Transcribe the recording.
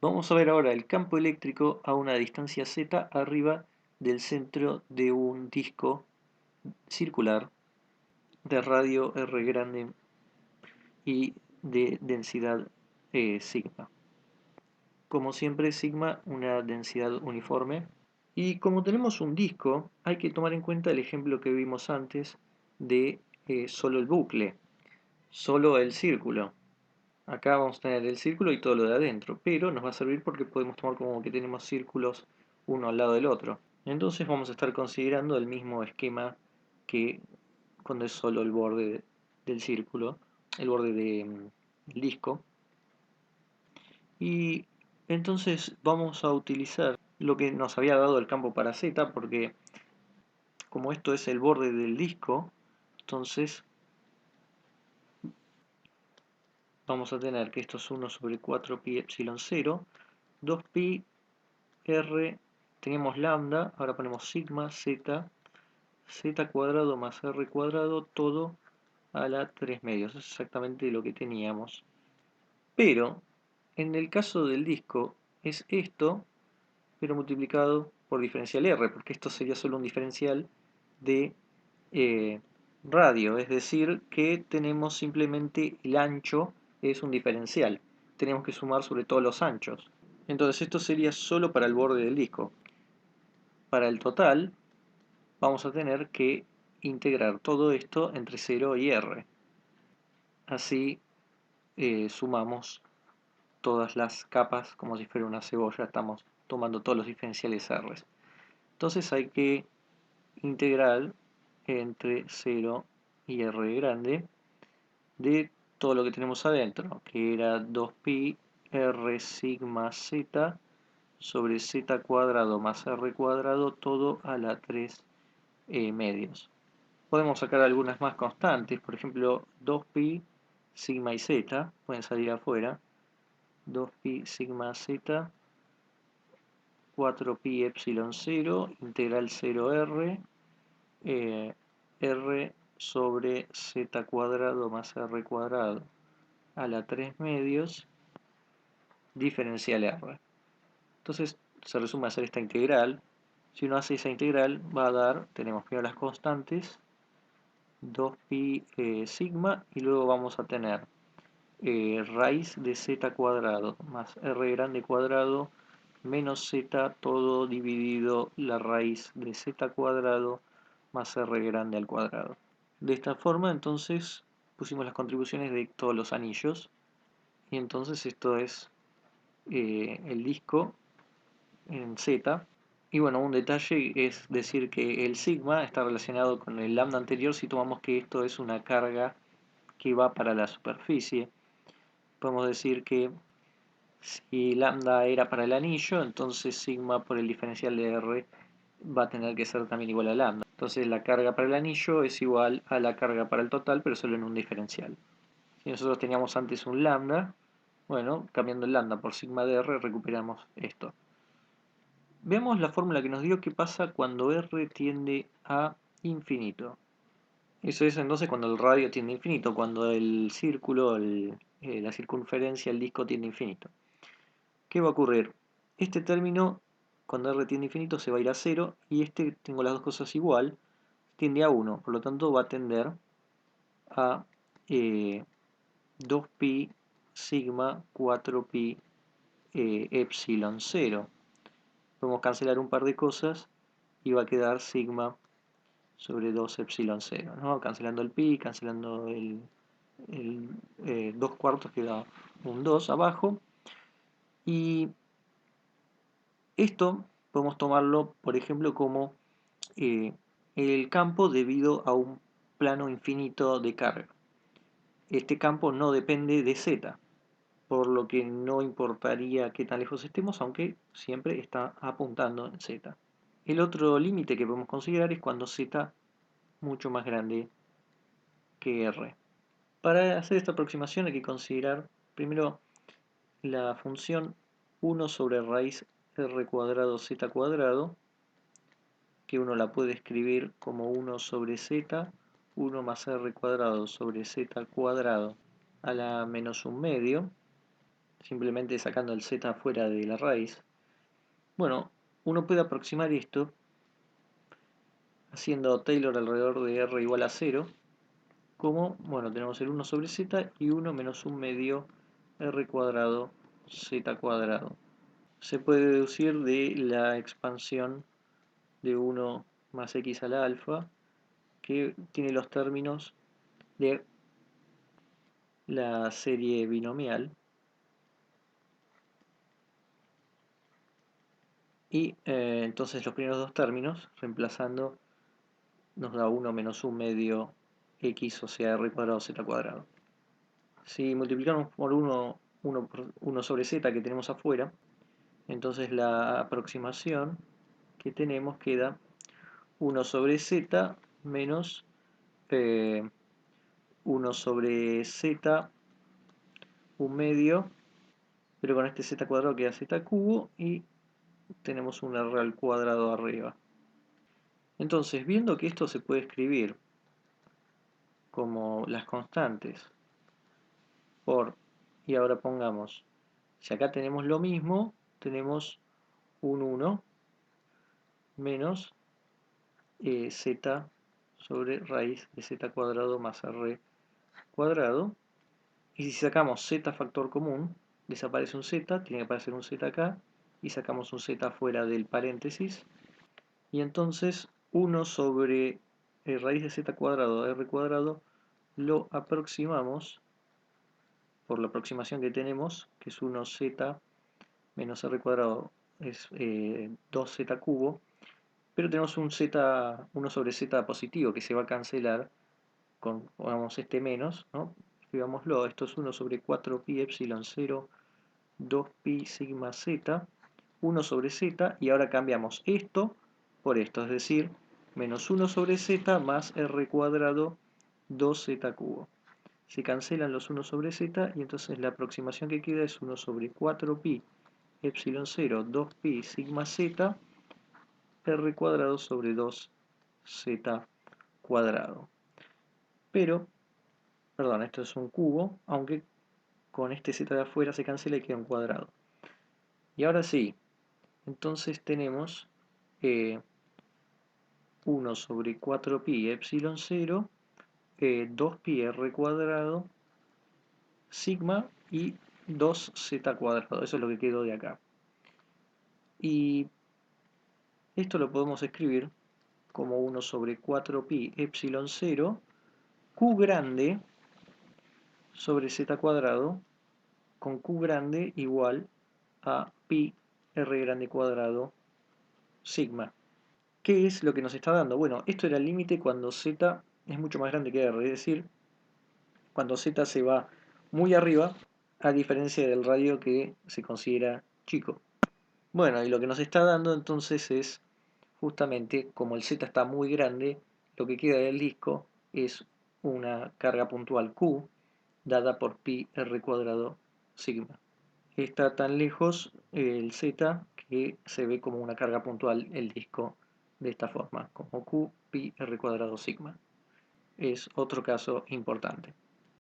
Vamos a ver ahora el campo eléctrico a una distancia z arriba del centro de un disco circular de radio R grande y de densidad sigma. Como siempre, sigma una densidad uniforme. Y como tenemos un disco, hay que tomar en cuenta el ejemplo que vimos antes de solo el bucle, solo el círculo. Acá vamos a tener el círculo y todo lo de adentro, pero nos va a servir porque podemos tomar como que tenemos círculos uno al lado del otro. Entonces vamos a estar considerando el mismo esquema que cuando es solo el borde del círculo, el borde del disco. Y entonces vamos a utilizar lo que nos había dado el campo para Z, porque como esto es el borde del disco, entonces vamos a tener que esto es 1 sobre 4 pi epsilon 0, 2 pi r, tenemos lambda, ahora ponemos sigma z, z cuadrado más r cuadrado, todo a la 3 medios, es exactamente lo que teníamos. Pero en el caso del disco es esto, pero multiplicado por diferencial r, porque esto sería solo un diferencial de eh, radio, es decir, que tenemos simplemente el ancho es un diferencial, tenemos que sumar sobre todos los anchos. Entonces esto sería solo para el borde del disco. Para el total vamos a tener que integrar todo esto entre 0 y r. Así sumamos todas las capas como si fuera una cebolla, estamos tomando todos los diferenciales r. Entonces hay que integrar entre 0 y r grande de todo lo que tenemos adentro, que era 2pi r sigma z sobre z cuadrado más r cuadrado, todo a la 3 medios. Podemos sacar algunas más constantes, por ejemplo 2pi sigma y z, pueden salir afuera, 2pi sigma z, 4pi epsilon 0, integral 0r, r sobre z cuadrado más r cuadrado a la 3 medios, diferencial r. Entonces se resume a hacer esta integral. Si uno hace esa integral va a dar, tenemos primero las constantes, 2pi sigma, y luego vamos a tener raíz de z cuadrado más r grande cuadrado menos z todo dividido la raíz de z cuadrado más r grande al cuadrado. De esta forma entonces pusimos las contribuciones de todos los anillos y entonces esto es el disco en Z. Y bueno, un detalle es decir que el sigma está relacionado con el lambda anterior si tomamos que esto es una carga que va para la superficie. Podemos decir que si lambda era para el anillo, entonces sigma por el diferencial de R va a tener que ser también igual a lambda. Entonces la carga para el anillo es igual a la carga para el total, pero solo en un diferencial. Si nosotros teníamos antes un lambda, bueno, cambiando el lambda por sigma de R recuperamos esto. Veamos la fórmula que nos dio qué pasa cuando R tiende a infinito. Eso es entonces cuando el radio tiende a infinito, cuando el círculo, la circunferencia, el disco tiende a infinito. ¿Qué va a ocurrir? Este término, cuando R tiende a infinito, se va a ir a 0 y este, tengo las dos cosas igual, tiende a 1. Por lo tanto, va a tender a 2pi sigma 4pi epsilon 0. Podemos cancelar un par de cosas y va a quedar sigma sobre 2 epsilon 0, ¿no? Cancelando el pi, cancelando el 2 cuartos, queda un 2 abajo. Y esto podemos tomarlo, por ejemplo, como eh, el campo debido a un plano infinito de carga. Este campo no depende de z, por lo que no importaría qué tan lejos estemos, aunque siempre está apuntando en z. El otro límite que podemos considerar es cuando z mucho más grande que r. Para hacer esta aproximación hay que considerar primero la función 1 sobre raíz r cuadrado z cuadrado, que uno la puede escribir como 1 sobre z, 1 más r cuadrado sobre z cuadrado a la menos un medio. simplemente sacando el z fuera de la raíz. Bueno, uno puede aproximar esto haciendo Taylor alrededor de r igual a 0, como, bueno, tenemos el 1 sobre z y 1 menos 1 medio r cuadrado z cuadrado. Se puede deducir de la expansión de 1 más x a la alfa, que tiene los términos de la serie binomial, y entonces los primeros dos términos, reemplazando, nos da 1 menos 1 medio x, o sea, r cuadrado z cuadrado. Si multiplicamos por 1 sobre z que tenemos afuera, entonces la aproximación que tenemos queda 1 sobre z menos 1 sobre z, un medio, pero con este z cuadrado queda z cubo y tenemos un r al cuadrado arriba. Entonces, viendo que esto se puede escribir como las constantes por, y ahora pongamos, si acá tenemos lo mismo, tenemos un 1 menos z sobre raíz de z cuadrado más r cuadrado. Y si sacamos z factor común, desaparece un z, tiene que aparecer un z acá, y sacamos un z fuera del paréntesis. Y entonces 1 sobre raíz de z cuadrado de r cuadrado lo aproximamos por la aproximación que tenemos, que es 1z menos r cuadrado es 2z cubo, pero tenemos un z, 1 sobre z positivo que se va a cancelar con, pongamos este menos, ¿no? Escribámoslo, esto es 1 sobre 4pi epsilon 0, 2pi sigma z, 1 sobre z, y ahora cambiamos esto por esto, es decir, menos 1 sobre z más r cuadrado 2z cubo. Se cancelan los 1 sobre z y entonces la aproximación que queda es 1 sobre 4pi epsilon 0, 2pi sigma z, r cuadrado sobre 2z cuadrado. Pero, perdón, esto es un cubo, aunque con este z de afuera se cancela y queda un cuadrado. Y ahora sí, entonces tenemos 1 sobre 4pi epsilon 0, 2pi r cuadrado, sigma y 2z cuadrado. Eso es lo que quedó de acá. Y esto lo podemos escribir como 1 sobre 4pi epsilon 0, q grande sobre z cuadrado, con q grande igual a pi r grande cuadrado sigma. ¿Qué es lo que nos está dando? Bueno, esto era el límite cuando z es mucho más grande que r, es decir, cuando z se va muy arriba, a diferencia del radio que se considera chico. Bueno, y lo que nos está dando entonces es, justamente, como el z está muy grande, lo que queda del disco es una carga puntual Q, dada por pi r cuadrado sigma. Está tan lejos el z que se ve como una carga puntual el disco de esta forma, como Q pi r cuadrado sigma. Es otro caso importante.